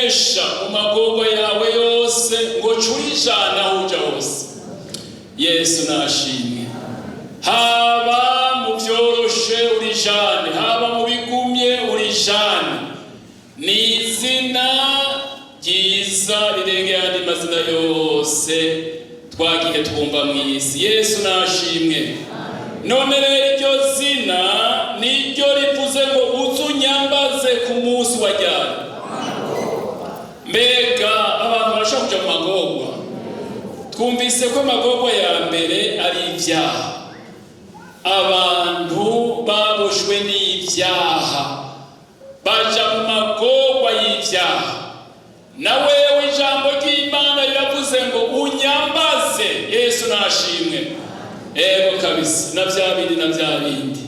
kunesha mu magogo yawe yose ngo curijana aho uja hose. Yesu nashimwe. Haba mu byoroshe urijane, haba mu bigumye urijane. Ni izina ryiza rirengeye andi mazina yose twagiye twumva mw'isi. Yesu nashimwe. None rero iryo zina niryo rivuze ngo uzunyambaze ku munsi wa ryari. Mbega abantu barashaka kuja mu magorwa. Twumvise ko amagorwa ya mbere ari ibyaha. Abantu baboshwe n'ibyaha baja mu magorwa y'ibyaha. Na wewe ijambo ry'Imana riravuze ngo unyambaze. Yesu nashimwe. Ego kabisa, na bya bindi.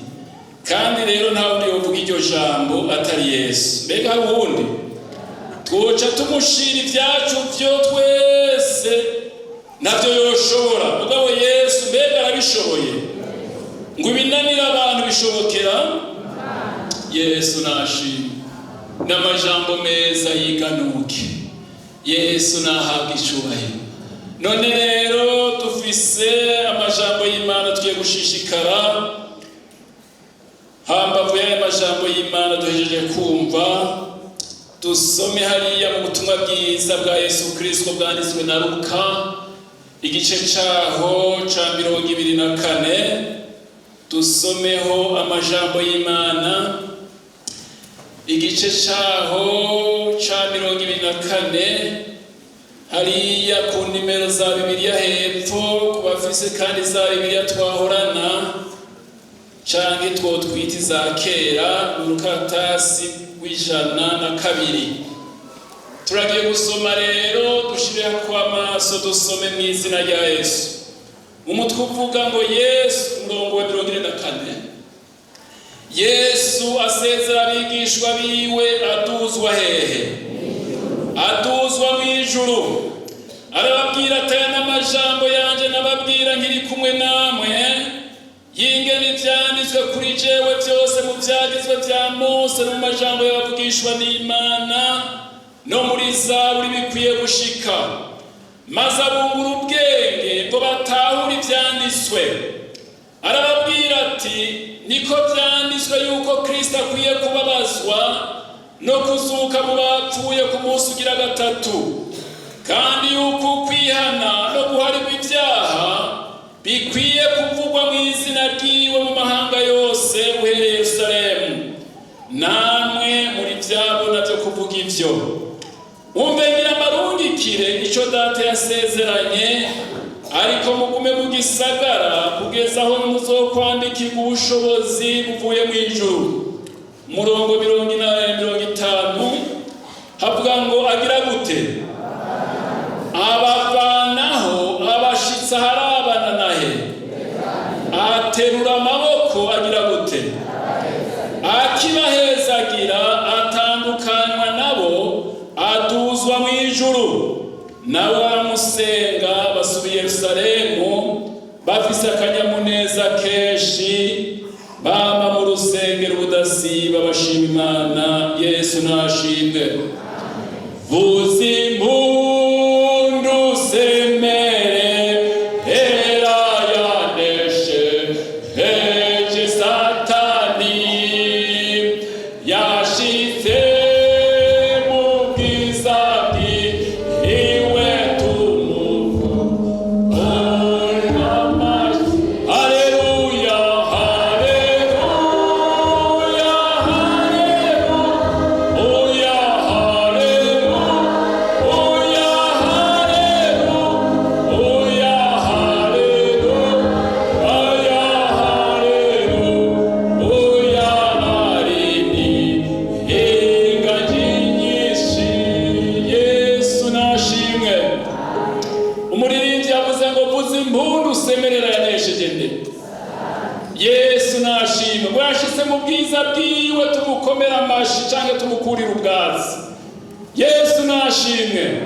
Kandi rero ntawe ndi uvuga iryo jambo atari Yesu. Mbega hari uwundi twoca tumushira ibyacu byo twese navyo yoshobora. Mugabo Yesu mbega arabishoboye ngo ibinanira abantu bishobokera. Yesu nashimwe. N'amajambo meza yiganuke. Yesu nahabwa icubahiro. None rero dufise amajambo y'Imana tugiye gushishikara. Hambavu y'aya majambo y'Imana duhejeje kumva, dusome hariya mu butumwa bwiza bwa Yesu Kristo bwanditswe na Luka igice caho ca 24. Dusomeho amajambo y'Imana igice caho ca 24 hariya ku nimero za Bibiliya hepfo ku bafise kandi za Bibiliya twahorana canke twotwita za kera urukatasi rw'102. Turagiye gusoma rero dushire kwa amaso dusome mu izina rya Yesu. Umutwe uvuga ngo Yesu umurongo wa 24. Yesu asezera abigishwa biwe aduzwa hehe? Aduzwa mw'ijuru. Arababwira ati aya n'amajambo yanje nababwira nkiri kumwe namwe, yingene ivyanditswe kuri jewe byose mu vyagizwe vya Mose no mu majambo y'abavugishwa n'Imana no muri Zaburi bikwiye gushika. Maze abungura ubwenge ngo batahure ivyanditswe. Arababwira ati niko vyanditswe yuko Kristo akwiye kubabazwa no kuzuka mu bapfuye ku munsi ugira gatatu, kandi yuko kwihana no guharirwa ibyaha bikwiye kuvugwa mu izina ryiwe mu mahanga yose uhereye Yerusalemu. Namwe muri vyabona vyo kuvuga ivyo. Umve ngira marungikire ico data yasezeranye, ariko mugume mu gisagara kugeza aho muzokwandikirwa ubushobozi buvuye mu ijuru. Murongo 50 havuga ngo agira gute? Abavanaho abashitsa harabana nahe. Aterura amaboko agira gute? Akibahezagira atandukanywa nabo aduzwa mu ijuru. Nawe baramusenga basubiye Yerusalemu bafise akanyamuneza kenshi, bama mu rusengero budasiba bashima Imana. Yesu nashimwe. Vuza impundu semere hera yaneshe heje satani yashitse mu bwiza bwiwe tumuvu. Haleluya, haleluya, haleluya, Yesu nashimwe. Mwashitse mu bwiza bwiwe tumukomera amashi canke tumukurira ubwazi. Yesu nashimwe.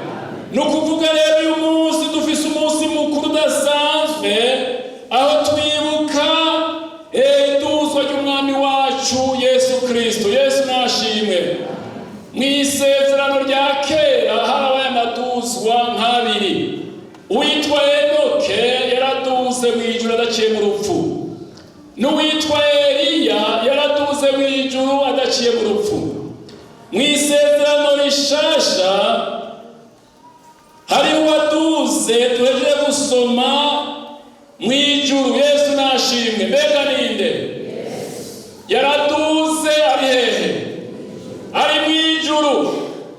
Nukuvuga rero uyu munsi dufise umunsi mukuru udasanzwe aho twibuka iduzwa ry'umwami wacu Yesu Kristo. Yesu nashimwe. Mw'isezerano rya kera baraduzwa nk'abiri. Uwitwa Enoke yaraduze mu ijuru adaciye mu rupfu, n'uwitwa Eliya yaraduze mu ijuru adaciye mu rupfu. Mu isezerano rishasha hari uwaduze duhejeje gusoma mu ijuru. Yesu nashimwe. Mbega ninde? Yaraduze ari hehe? Ari mu ijuru.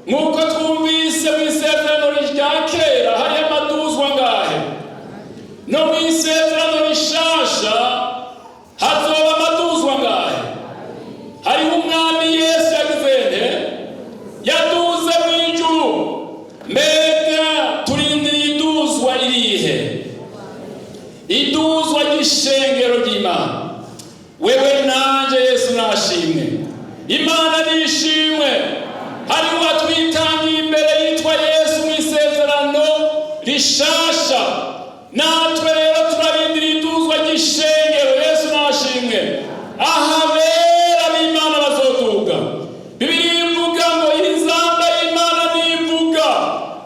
Nk'uko twumvise mu isezerano rya kera hari amaduzwa ngahe, no mu isezerano rishasha hazoba amaduzwa ngahe. Hariho umwami Yesu yagize nte? Yaduze mu ijuru. Mbega turindiriye iduzwa irihe? Iduzwa ry'ishengero ry'Imana. Wewe nanje Yesu nashimwe. Imana nishimwe. Hari uwatwitangiye imbere yitwa Yesu mu isezerano rishasha. Natwe rero turarindira iduzwa ry'ishengero. Yesu nashimwe. Ahabera b'Imana bazoduga. Bibiliya ivuga ngo inzamba y'Imana nivuga,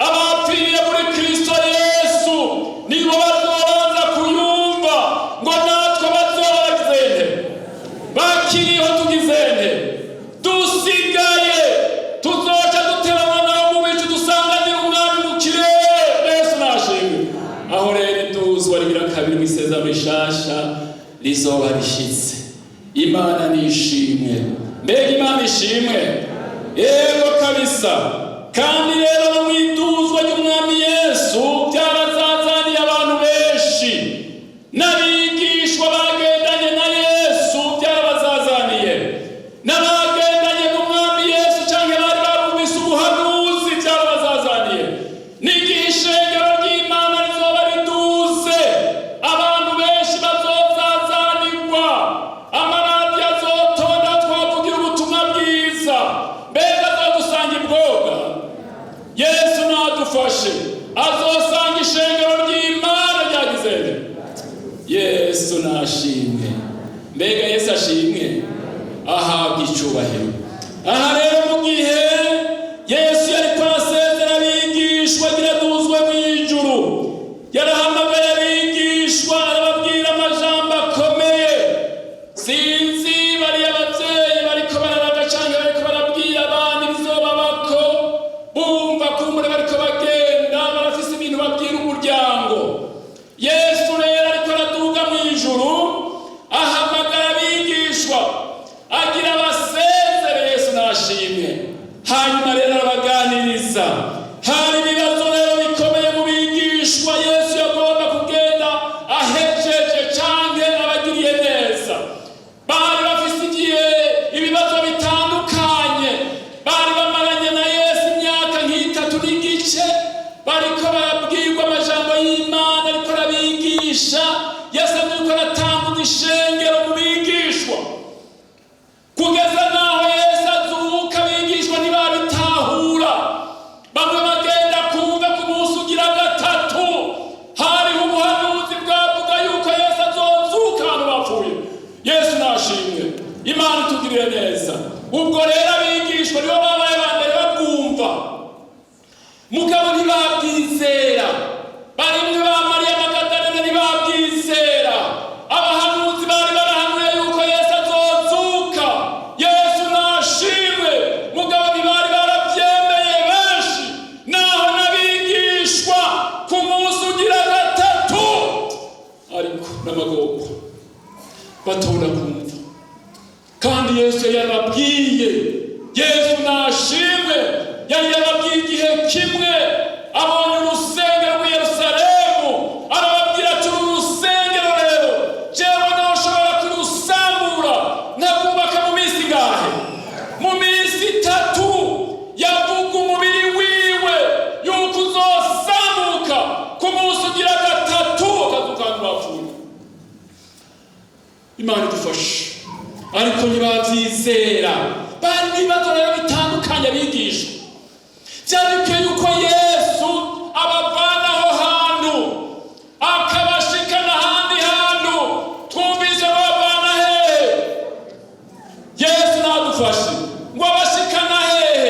abapfiriye muri Kristo Yesu nibo bazobanza kuyumva, ngo natwe bazoba bagizente bakiriho tugizente. Dusigaye tuzoca duterana nabo mu bicu dusanganira umwami mu kirere. Yesu nashimwe. Aho rero iduzwa rigira kabiri mu isezerano rishasha rizoba rishitse. Imana nishimwe. Mbega Imana ishimwe. Yego kabisa. Kandi rero no mu iduzwa ry'umwami Yesu byarazazaniye abantu benshi. N'abigishwa bagendanye na Yesu byarabazazaniye. N'abagendanye n'umwami Yesu cyangwa bari barumvise ubuhanuzi byarabazazaniye. N'igihe ishengero ry'Imana rizoba riduze, abantu benshi bazozazanirwa. Amaradiyo azotonda twavugira ubutumwa bwiza. Mbega azodusanga ibwoga. Yesu nadufashe azosanga ishengero ry'Imana ryagizene. Yesu nashimwe. Mbega Yesu ashimwe. Ahabwa icyubahiro. Aha rero mu gihe Yesu yari kwasezera abigishwa agira aduzwe mu ijuru, yarahamagaye abigishwa arababwira amajambo akomeye. Sinzi bari ababyeyi bariko bararaga cyangwa bariko barabwira abana ibizobabako, bumva kumure bariko bagenda barafise ibintu babwira umuryango. Yesu rero ariko araduga mu ijuru, ahamagara abigishwa agira abasezere. Yesu nashimwe. Hanyuma rero arabaganiriza. Hari ibibazo rero bikomeye mu bigishwa Yesu yagomba kugenda ahejeje canke abagiriye neza. Bari bafise igihe ibibazo bitandukanye. Bari bamaranye na Yesu imyaka nk'itatu n'igice, bariko barabwirwa amajambo y'Imana ariko arabigisha. Yesu ariko aratanguza ishengero mu bigishwa, kugeza naho Yesu azuka abigishwa ntibabitahura. Bamwe bagenda kumva ku munsi ugira gatatu hariho ubuhanuzi bwavuga yuko Yesu azozuka abantu bapfuye. Yesu nashimwe. Imana itugirire neza. Ubwo rero abigishwa nibo babaye ba mbere babwumva, mugabo ntibabwizera. Barimwe ba Mariya Magadalena ntibabwizera. Abahanuzi bari barahanuye yuko Yesu azozuka. Yesu nashimwe. Mugabo ntibari barabyemeye benshi, naho n'abigishwa ku munsi ugira gatatu ariko n'amagogo batora kumva. Kandi Yesu yarababwiye. Yesu nashimwe. Yari yababwiye igihe kimwe abonye urusengero rw'i Yerusalemu, arababwira ati uru rusengero rero jewe ntushobora kurusambura ntabwubaka mu minsi ngahe? Mu minsi 3. Yavuga umubiri wiwe yuko uzosambuka ku munsi ugira gatatu akazukana bapfuye. Imana idufashe. Ariko ntibabyizera. Bari ibibazo rero bitandukanye abigishwa. Byari bikwiye yuko Yesu abavana aho hantu akabashikana ahandi hantu. Twumvise babavana hehe? Yesu nadufashe. Ngo abashikana hehe?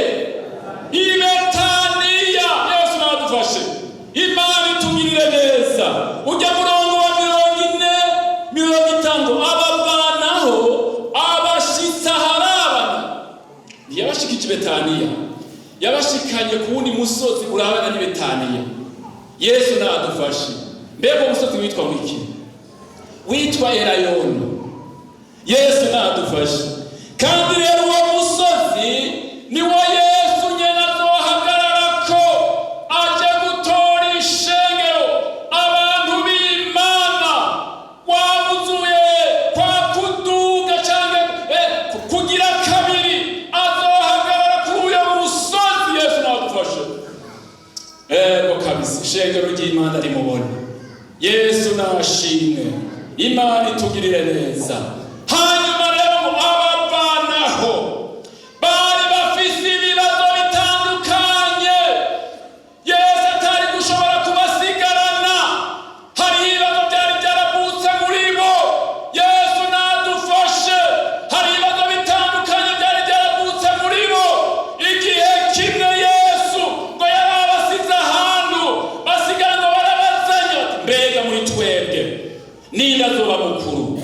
I Betaniya. Yesu nadufashe. yabashikanye ku wundi musozi urabana ni Betaniya. Yesu nadufashe. Mbega umusozi witwa wiki? Witwa Elayono. Yesu nadufashe. Kandi rero uwo musozi ni wo Yesu nyene azohagararako aje gutora ishengero abantu b'Imana wabuzuye kwa kuduga canke kugira kabiri azohagarara kuri uyo musozi. Yesu nadufashe. Kabisa ishengero ry'Imana rimubona. Yesu nashimwe. Imana itugirire neza. Hanyuma rero abavanaho bari bafise ibibazo bitandukanye. Yesu atari gushobora kubasigarana. Hari ibibazo byari byarabutse muri bo. Yesu nadufashe. Hari ibibazo bitandukanye byari byarabutse muri bo. Igihe kimwe Yesu ngo yarabasize ahantu basigana barabazanya. Mbega muri twebwe ninde azoba mukuru?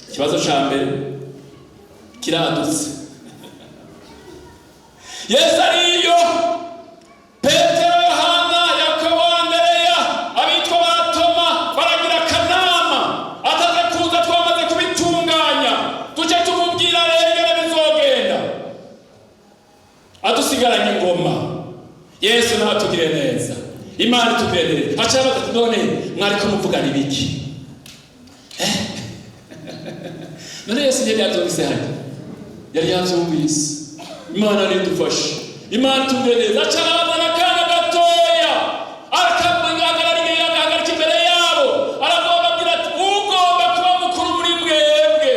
Ikibazo ca mbere kiradutse. Yesu ariyo, Petero, Yohana, Yakobo, Andereya, abitwa ba Toma baragira akanama. Ataza kuza twamaze kubitunganya tuce tumubwira rengere bizogenda. Adusigaranye ingoma. Yesu natugire neza. Imana itugire neza. Aca batatu none mwariko muvugana ibiki? None Yesu yari yavyumvise hano. Yari yavyumvise. Imana nidufashe. Imana itugire neza. Aca abazana akana gatoya. Agahagarika imbere yabo. Arababwira ati ugomba kuba mukuru muri mwebwe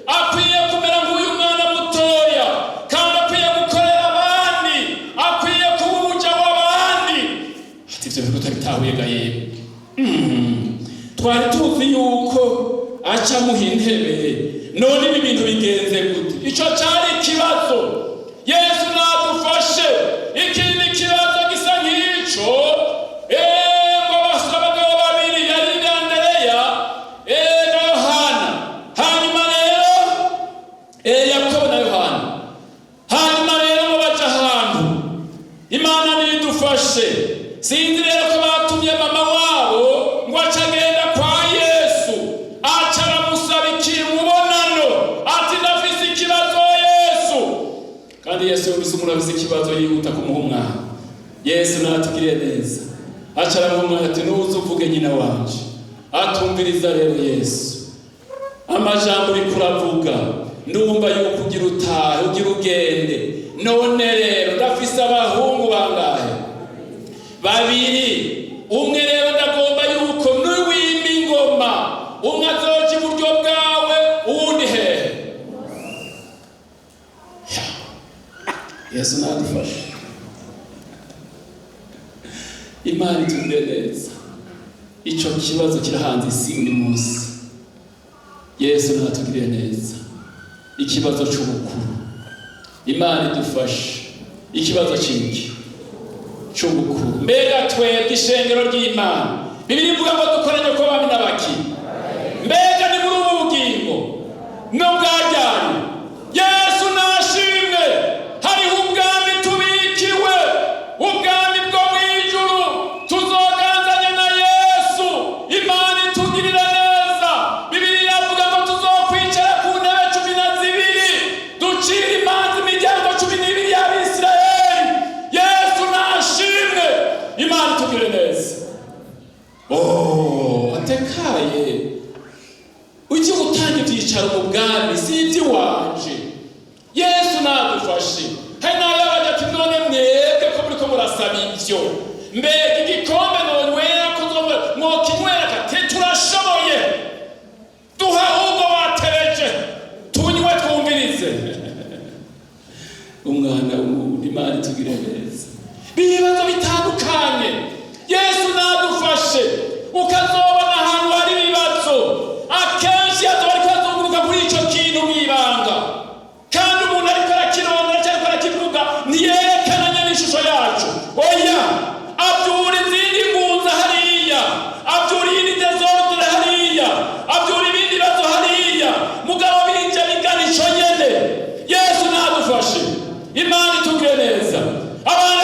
akwiye kumera nk'uyu mwana mutoya, kandi akwiye gukorera abandi, akwiye kuba umuja w'abandi. Ati ivyo bintu tutabitahuye ga yewe. Twari tuzi yuko aca muha intebe. None ibi bintu bigenze gute? Ico cari ikibazo. Yesu nadufashe. Ikindi kibazo gisa nk'ico, ngo abagabo babiri yari Andereya na Yohana. Hanyuma rero Yakobo na Yohana. Hanyuma rero ngo baja ahantu. Imana nidufashe. Sinzi rero ko batumye mama wabo ngo aca agenda kwa Yesu. Aca aramusabikira umubonano. Ati ndafise ikibazo Yesu. Kandi Yesu yumvise umuntu afise ikibazo yihuta kumuha umwana. Yesu natugiriye neza. Aca aramuha umwana ati nuze uvuge nyina wanje. Atumviriza rero Yesu. Amajambo uriko uravuga ndumva yuko ugira utahe, ugira ugende. None rero ndafise abahungu bangahe? Babiri. Umwe rero ndagomba yuko niwimba ingoma umwe azoja iburyo bwawe uwundi hehe. Yesu nadufashe. Imana itugire neza. Ico kibazo kirahanze isi uyu munsi. Yesu natugire neza. Ikibazo c'ubukuru. Imana idufashe. Ikibazo kinki c'ubukuru. Mbega twebwe ishengero ry'Imana Bibiliya ivuga ngo dukoranye ko bami n'abaki. Mbega ni muri ubu bugingo no bwajyanye. Yesu nashimwe. Hariho ubwami tubikiwe, ubwami bwo mw'ijuru. Tuzoganzanya na Yesu. Imana itugirira neza. Bibiliya ivuga ngo tuzokwicara ku ntebe 12, ducira imanza imiryango 12 y'Abisirayeli. Yesu nashimwe. Imana itugirire neza. Atekaye ujye gutanga ibyicaro mu bwami si iby'iwanje. Yesu nadufashe. Hari n'ababaga ati none mwebwe ko muriko murasaba ivyo, mbega igikombe nonywera mwokinywera kate turashoboye, duha ahubwo watereje tunywe twumvirize. Umwana w'umuntu. Imana itugire neza. Ibibazo bitandukanye Yesu nadufashe. Ukazobona ahantu hari ibibazo akenshi azoba ariko azunguruka kuri ico kintu mwibanga, kandi umuntu ariko arakirondera cyangwa arakivuga ntiyerekananye n'ishusho yacu. Oya, abyura izindi ngunza hariya, abyura iyindi desordre hariya, abyura ibindi bibazo hariya, mugabo binja bigana ico nyene. Yesu nadufashe. Imana itugire neza. Abantu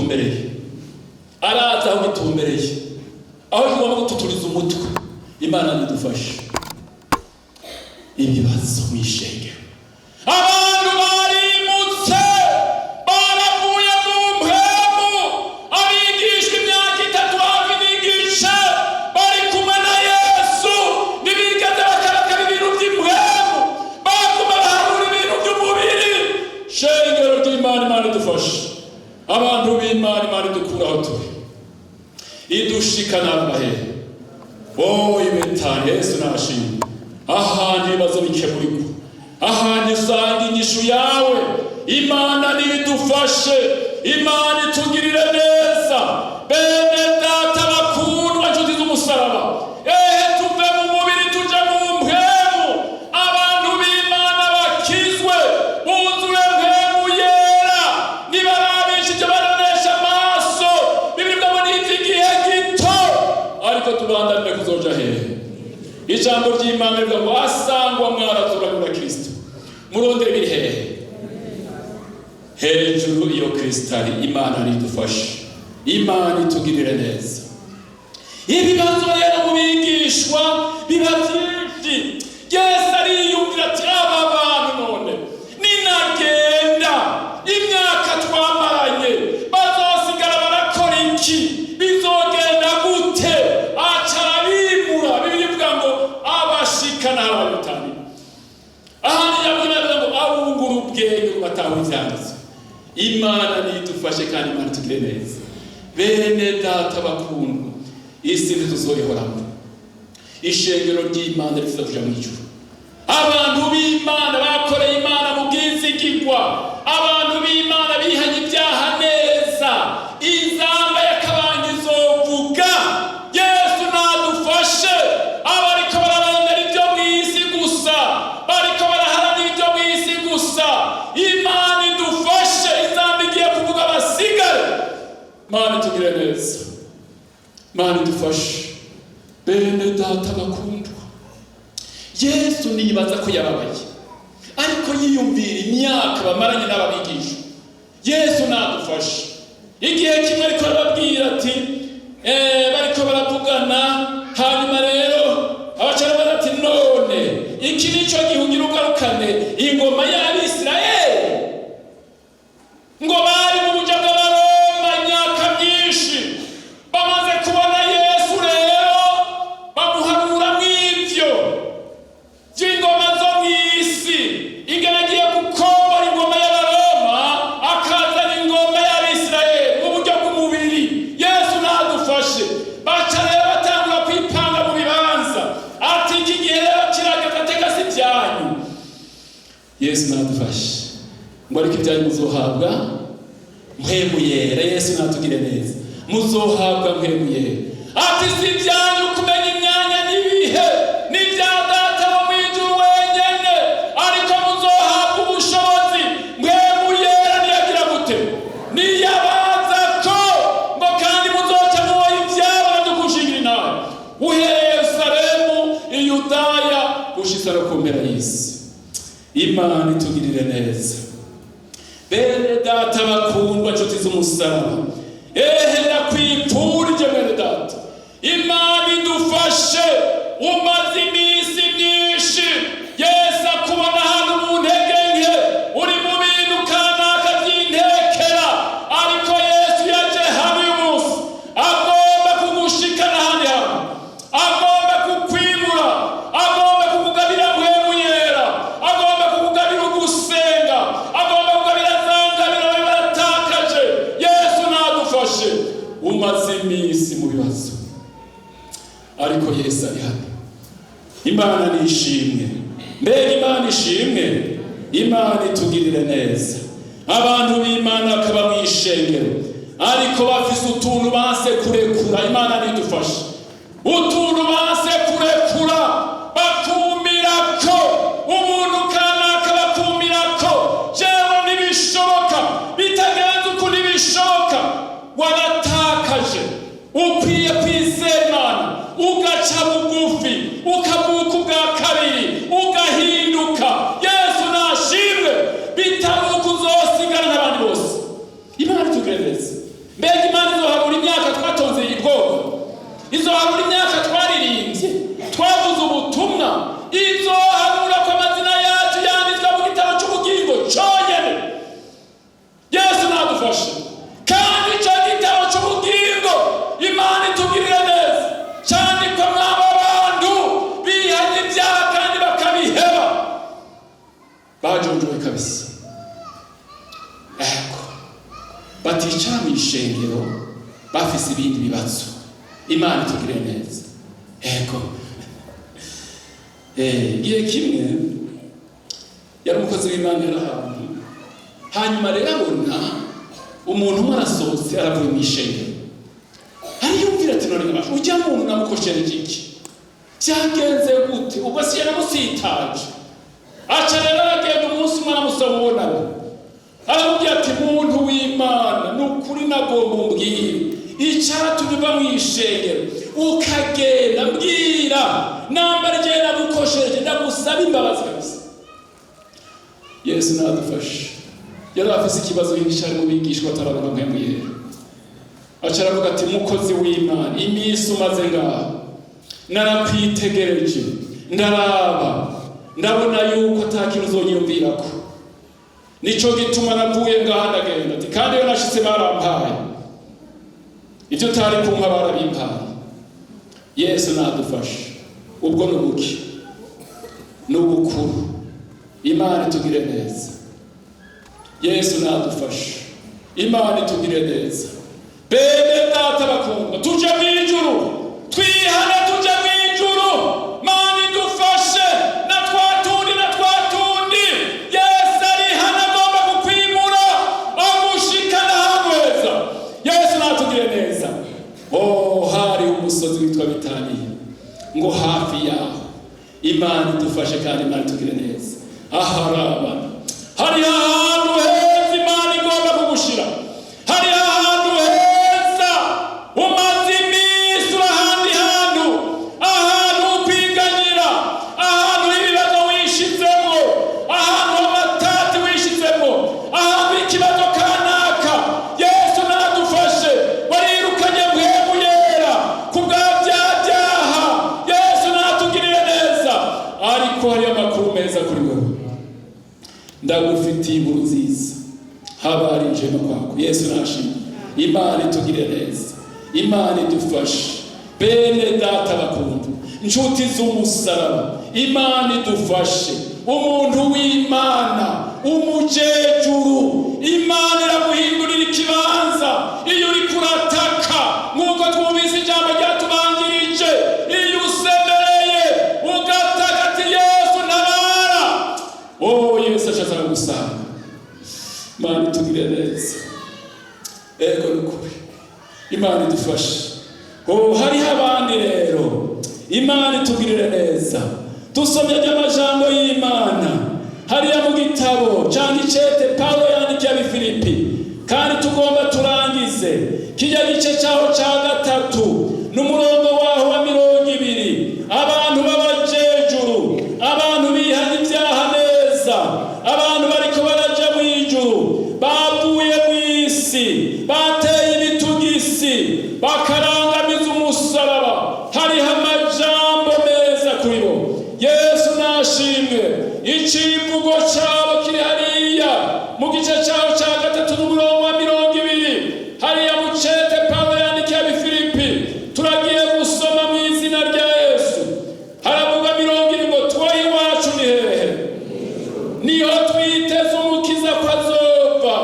gitumbereye, araza aho gitumbereye, aho kigomba gututuriza umutwe. Imana nidufashe. Ibibazo mwishengero, abantu barimutse baravuye mu mpemu, abigishwa imyaka 3 hafi n'igice bari kumwe na Yesu, ntibigeze bakaraka ibintu by'impemu, baguma baharura ibintu by'umubiri. Shengero ry'Imana, Imana idufashe. Abantu b'Imana, Imana idukuraho turi, idushikana abahehe. Ibetani Yesu nashimwe. Ahandi ibibazo bikemurirwa, ahandi usanga inyishu yawe. Imana nidufashe, Imana itugirire neza. Bene data bakundwa, nshuti z'umusaraba, tuve mu mubiri tuje mu mpemu. Abantu b'Imana bakizwe, buzuye mpemu yera, nibarabishije baranesha amaso. Bibiri ngo ni igihe gito, ariko tubandanire kuzoja hehe. Ijambo ry'Imana rivuga ngo asangwa mwarazuranywe na Kristo, murondere biri hehe? Hejuru iyo Kristo ari. Imana nidufashe, Imana itugirire neza. Ibibazo rero mu bigishwa biba byinshi. Yesu ariyumvira ati aba bantu none ninagenda imyaka twamaranye bazosigara barakora iki? Bizogenda gute? Acara bimura. Bibiri bivuga ngo abashikana abayutani. Ahandi yabwira ngo abungura ubwenge bataho ivyanditswe. Imana nidufashe kandi Imana itugire neza. Bene data bakundwa, isi ntituzoyihoramo. Ishengero ry'Imana riza kuja mu ijuru. Abantu b'Imana bakoreye Imana mu bwizigirwa, abantu b'Imana bihanye ibyaha neza. Inzamba y'akabanga izovuga. Yesu nadufashe. Abariko bararondera ibyo mu isi gusa, bariko baraharanira ibyo mu isi gusa, Imana idufashe. Inzamba igiye kuvuga basigare. Imana itugire neza, Imana idufashe. Bene data bakundwa, Yesu nibaza ko yababaye, ariko yiyumvira imyaka bamaranye n'ababigisha. Yesu nadufashe. Igihe kimwe ariko arababwira ati bariko baravugana, hanyuma rero abacara bati none iki nico gihugira ugarukane ingoma y'Abisirayeli. Ngo bari mu buja bw'Abaroma imyaka myinshi, bamaze kubona Yesu rero bamuhanura mw'ivyo vy'ingoma zo mw'isi. Ingene agiye gukombora ingoma y'Abaroma akazana ingoma y'Abisirayeli mu buryo bw'umubiri. Yesu nadufashe. Baca rero batangura kwipanga mu bibanza, ati iki gihe rero kirageze ateka si vyanyu. Yesu nadufashe. Ngo ariko ibyanyu muzohabwa mpemu yera. Yesu natugire neza, muzohabwa mpemu yera. Ati si vyanyu kumenya imyanya n'ibihe, ni vya Data wo mw'ijuru wenyene, ariko muzohabwa ubushobozi. Mpemu yera niyagira gute? Niyabazako ngo kandi muzoca muboha ivyabo nadukushingira inawe, uhereye Yerusalemu, Iyudaya gushitsa no ku mpera y'isi. Imana itugirire neza. Bene data bakundwa, nshuti z'umusaraba, ndakwipfurije bene data, Imana idufashe. Umaze iminsi myinshi Yesu akubona hano mu ntege nke, uri mu bintu kanaka by'intekera, ariko Yesu yaje hano uyu munsi agomba kugushikana hano hamwe, agomba kukwimura, agomba kukugabira mpemu yera, agomba kukugabira ugusenga, agomba kukugabira zangabira bari baratakaje. Yesu nadufashe. Umaze iminsi mu bibazo, ariko Yesu ari hano. Imana nishimwe. Mbega Imana ishimwe. Imana itugirire neza. Abantu b'Imana bakaba mw'ishengero, ariko bafise utuntu banse kurekura. Imana nidufashe. Utuntu banse kurekura, bakumirako umuntu kanaka, bakumirako jewe ntibishoboka, bitagenze uko ntibishoboka. Waratakaje. Ukwiye kwizera Imana, ugaca bugufi, ukavuka ubwa kabiri, ugahinduka. Yesu nashimwe. Bitabuka uzosigara n'abandi bose. Imana itugire neza. bajonjowe kabisa. Baticara mu ishengero bafise ibindi bibazo. Imana itugire neza. Igihe kimwe yari umukozi w'Imana yarahantu, hanyuma rero abona umuntu umwe arasohotse aravuye mu ishengero. Ariyumvira ati none ngaho ujya muntu namukoshereje iki? Byagenze gute? Ubwo si yaramusitaje. Aca rero aragenda umunsi umwe aramusaba ubonana. Aramubwira ati muntu w'Imana nukuri nagomba umbwire icyatumye uva mu ishengero ukagenda mbwira namba rye nagukoshereje ndagusaba imbabazi kabisa. Yesu nadufashe. Yari afise ikibazo y'ishari mu bigishwa ataravuga mpemu yera. Aca aravuga ati mukozi w'Imana iminsi umaze ngaho narakwitegereje ndaraba ndabona yuko atakintu uzonyumvirako. Nico gituma navuye ngaha ndagenda ati kandi iyo nashitse barampaye ivyo utari kumpa barabimpaye. Yesu nadufashe. Ubwo nubuki n'ubukuru. Imana itugire neza. Yesu nadufashe. Imana itugire neza. Bene data bakundwa tuje mwijuru twihane tuje mwijuru. Mana idufashe na twatundi Yesu arihana agomba kukwimura agushikana hagweza. Yesu natugire neza. Hari umusozi witwa Bitaniya ngo hafi yaho. Imana idufashe kandi Imana itugire neza. Aharaba hari ahantu heza Imana igomba kugushira. Hari ahantu heza umaze iminsi urahandi hantu, ahantu ukwiganyira, ahantu ibibazo wishizemo, ahantu amatati wishizemo, ahantu ikibazo kanaka. Yesu nadufashe. Warirukanye mpemu yera kubwa byaha. Yesu natugirire neza. Ariko hari amakuru meza kuri wewe. Ndagufitiye inkuru nziza. Habari njema kwako. Yesu nashimye. Imana itugire neza. Imana idufashe. Bene data bakunda inshuti z'umusaraba, Imana idufashe. Umuntu w'Imana umujejuru, Imana iraguhindurira ikibanza iyo uri kurataka nk'uko twumvise ijambo ryatubanjirije. Iyo usemereye ugataka ati Yesu ntabara, Yesu ashaka gusanga. Imana itugire neza. Nukuri Imana idufashe. Hariho abandi rero Imana itugirire neza. Dusomye amajambo y'Imana hariya mu gitabo cyangwa icete Paulo yandikiye Abifilipi, kandi tugomba turangize kijya gice cyaho cya 3 n'umurongo waho wa 20. Abantu b'abajejuru, abantu bihana ibyaha neza, abantu bariko baraja mu ijuru, bavuye mu isi, bateye ibitugisi, bakarangamiza umusaraba. Hariho amajambo meza kuri bo. Yesu nashimwe. Icivugo cyabo kiri hariya mu gice cyaho cya 3 n'umurongo wa 20. Hariya mu cete Paulo yandikiye Abifilipi. Turagiye gusoma mu izina rya Yesu. Haravuga 20 ngo twoyi wacu ni hehe? Niho twiteze umukiza ko azova.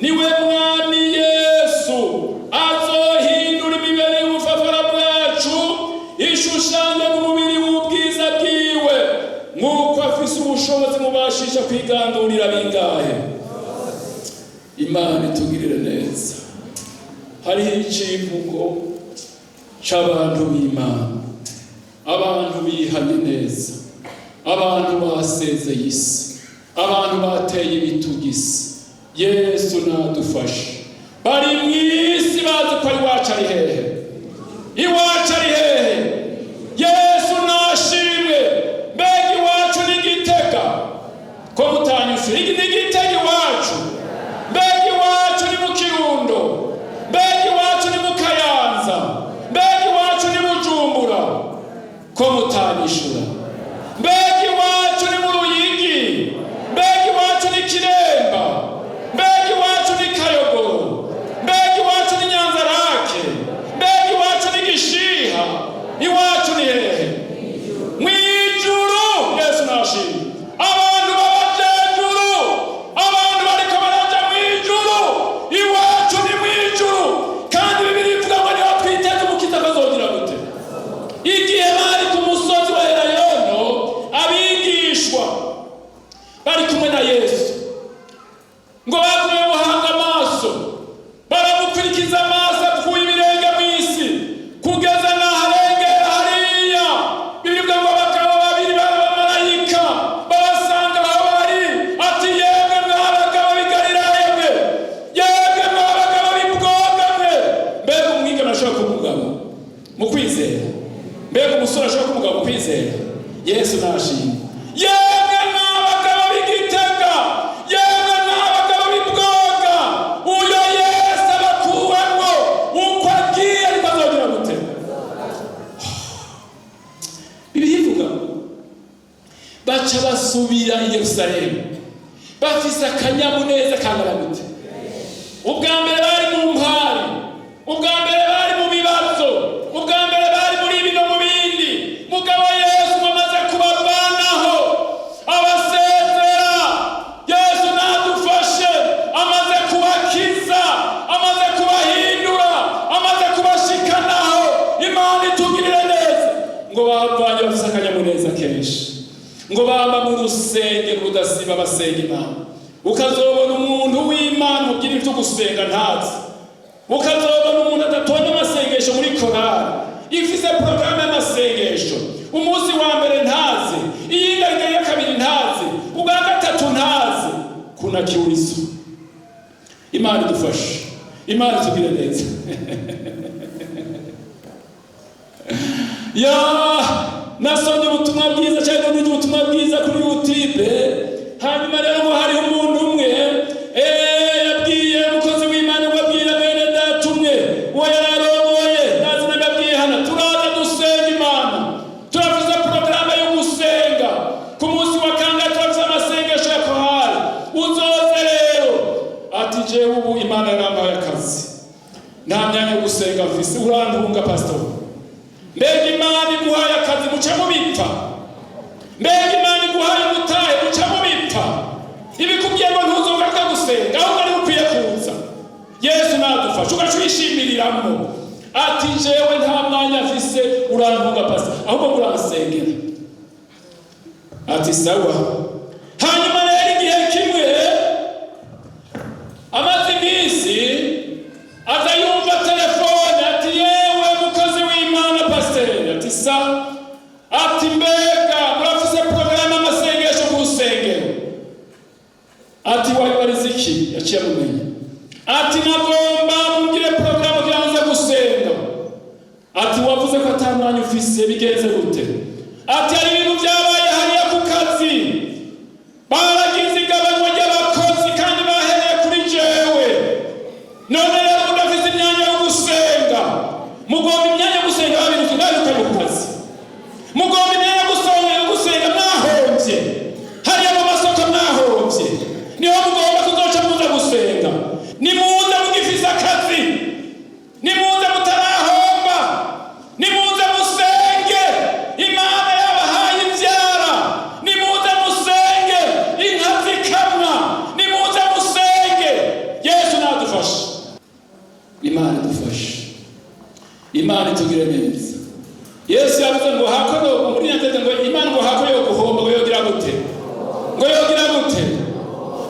Niwe mwami Yesu azohindura imibere y'ubufafara bwacu ishushanya n'umubiri w'ubwiza bwiwe, nk'uko afise ubushobozi mubashisha kwigandurira bingahe. Imana itugirire neza. Hariho icivugo c'abantu b'Imana, abantu bihanye neza, abantu basezeye isi, abantu bateye ibitugisi. Yesu nadufashe. Bari mu isi bazi ko iwacu ari hehe. Iwacu ari hehe? Yesu nashimwe. Mbega iwacu ni Gitega ko mutanyuze. Ni Gitega iwacu. Mbega iwacu ni mu Kirundo. Mbega iwacu ni mu Kayanza. Mbega iwacu ni Bujumbura ko mutanyishura. Mbega iwacu ni mu Ruyigi. Mbega iwacu ni Kiremba. Mbega iwacu ni Kayogoro. Mbega iwacu ni Nyanzarake. Mbega iwacu ni Gishiha. Iwacu ni hehe? Mwijuru. Yesu nashimwe. Abantu b'abajejuru Yesu nashimwe. Yemwe n'abagabo b'Igitega, yemwe n'abagabo b'Ibwoga, uyo Yesu abakuwemo uko agiye ariko azongera gutera. Bivuga baca basubira i Yerusalemu bafise akanyamuneza kangana gute. Ubwa mbere bari mu mpari, ubwa mbere bari mu bibazo, ubwa mbere bari muri bino mu bindi. Mugabo Yesu amaze kubavanaho abasezera, Yesu nadufashe, amaze kubakiza, amaze kubahindura, amaze kubashikanaho. Imana itugirire neza. Ngo bavanye bafise akanyamuneza kenshi, ngo bamba mu rusengero rudasiba basenga Imana. Ukazobona umuntu w'Imana ubwira ibyo gusenga ntazi. Ukazobona umuntu adatonda amasengesho muri korali, ifise porogaramu y'amasengesho. Umunsi wa mbere ntazi, iyindi ya kabiri ntazi, ubwa gatatu ntazi. Kuna kiurizo. Imana idufashe, Imana itugire neza. Ya nasomye ubutumwa bwiza cyangwa n'undi ubutumwa bwiza kuri YouTube. Hanyuma rero ngo hari umuntu umwe yabwiye umukozi w'Imana ngo abwira bene data umwe uwo yararongoye, nazi nababwiye hano turaza dusenga Imana, turavuze porogaramu yo gusenga. Ku munsi wa kangahe turavuze amasengesho ya korali. Uzoze rero. Ati jewe ubu Imana yarampaye akazi, nta myanya yo gusenga mfise, urantunga pastor. Mbega Imana iguhaye akazi muca mubipfa? Mbega Imana iguhaye ubutahe muca mubipfa? Ibikubwiye ngo ntuzogaruka gusenga, ahubwo ari ukwiye kuza. Yesu nadufashe ugaca uyishimiriramo. Ati jewe nta mwanya mfise, urantunga pastor, ahubwo uransengera. Ati sawa. Hanyuma rero igihe kimwe amaze iminsi aza yumva telefone. Ati yewe mukozi w'Imana pasiteri. Ati sa. Ati mbega murafise porogaramu y'amasengesho ku rusengero. Ati wabariza iki? Yaciye amumenya. Ati nagomba mungire porogaramu kugira ngo nze gusenga. Ati wavuze ko ata mwanya ufise, bigenze gute? Ati hari ibintu byabaye hariya ku kazi, baragize igabanywa ry'abakozi kandi bahereye kuri jewe. None rero udafise imyanya yo gusenga, mugomba imyanya yo gusenga babirukanye ku kazi. Mugomba imyanya yo gusenga mwahombye, hariya mu masoko mwahombye. Niho mugomba kuzoca muza gusenga. Nimuze mugifise akazi, nimuze mutarahomba, nimuze musenge. Imana yabahaye ibyara, nimuze musenge. Inka zikamwa, nimuze musenge. Yesu nadufashe, Imana idufashe, Imana itugire neza. Yesu yavuze ngo hakono muri nyatete ngo Imana ngo hakono yo guhomba ngo yogira gute? Ngo yogira gute?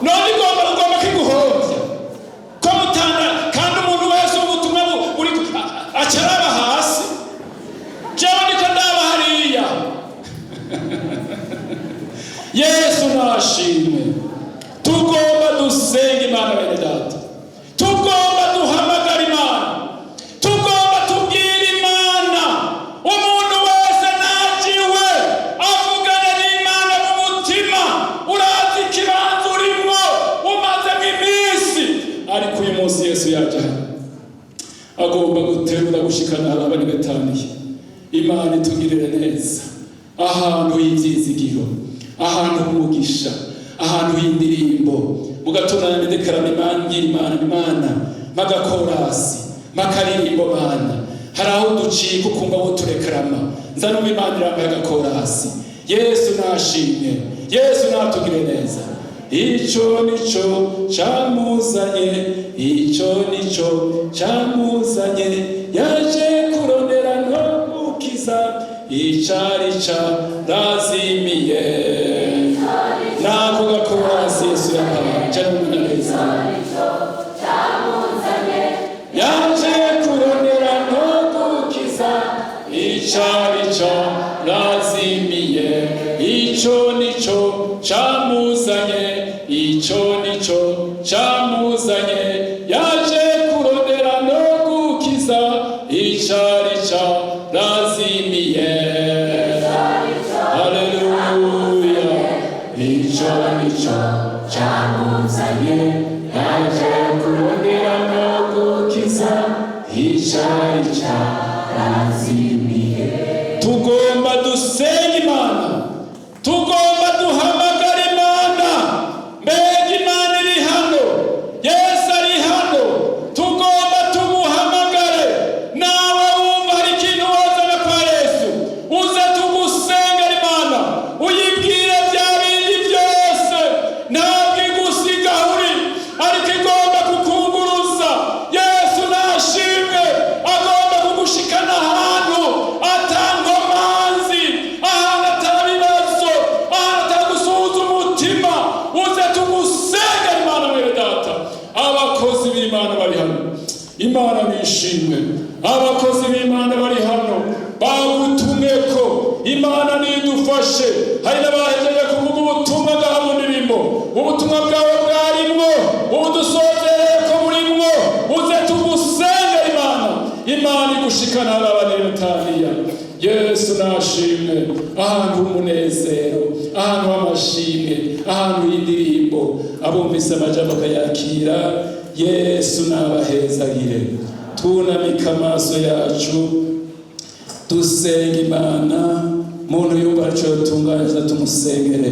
None ugomba kiguhombya. Ko mutanga kandi umuntu wese ubutumwa buri acaraba hasi. Jewe niko ndaba hariya. Yesu nashimwe. Tugomba dusenga Imana bene data. Tugomba duhamagara Imana. Tugomba tubwira Imana. Umuntu wese najiwe avugana n'Imana mu mutima. Urazi ikibanza urimo umaze iminsi. Ariko uyu munsi Yesu yaje agomba guterura gushikana abari betaniye. Imana itugirire neza. Ahantu y'ibyizigiro, ahantu h'umugisha, ahantu y'indirimbo. Mugatonana ndekarana Imana magakorasi makaririmbo Mana. Hari aho ducika ukumva wo turekarama. Nzana Imana irambaye agakorasi. Yesu nashimye, Yesu natugire neza. Ico nico camuzanye, ico nico camuzanye, yaje kurondera no gukiza icari carazimiye. Nako gakorasi Yesu yampaye cyane neza. Yaje kurondera no gukiza icari carazimiye. Ico nico camuzanye, ico nico camuzanye, yaje kurondera no gukiza icari carazimiye. Haleluya. ico nico camuzanye, yaje kurondera no gukiza icari carazimiye. Tugomba dusenga Imana, tugomba duhamagara Imana. Mbega Imana iri hano, Yesu ari hano, tugomba tumuhamagare. Nawe wumva hari ikintu wazana kwa Yesu, uze tugusengera Imana, uyibwire bya bindi byose. Ntabwo igusiga uri, ariko igomba kukunguruza. Yesu nashimwe, agomba kugushikana ahantu atankomanzi, ahantu atabibazo, ahantu atagusuhuza umutima. Uze tugusengera Imana mwere data. Abakozi b'Imana bari hano, Imana nishimwe. Abakozi b'Imana bari hano bagutumeko, Imana nidufashe. Hari n'abahejeje kuvuga ubutumwa bwa mu ndirimbo, ubutumwa bwawe bwarimwo, ubudusozereye ko burimwo. Uze tugusengera Imana, Imana igushikana ababanetaniya. Yesu nashimwe, ahantu h'umunezero, ahantu h'amashimwe, ahantu y'indirimbo. Abumvise amajambo akayakira, Yesu nabahezagire. Tunamika amaso yacu dusenga Imana. Muntu yumva aco tunganyiriza tumusengere.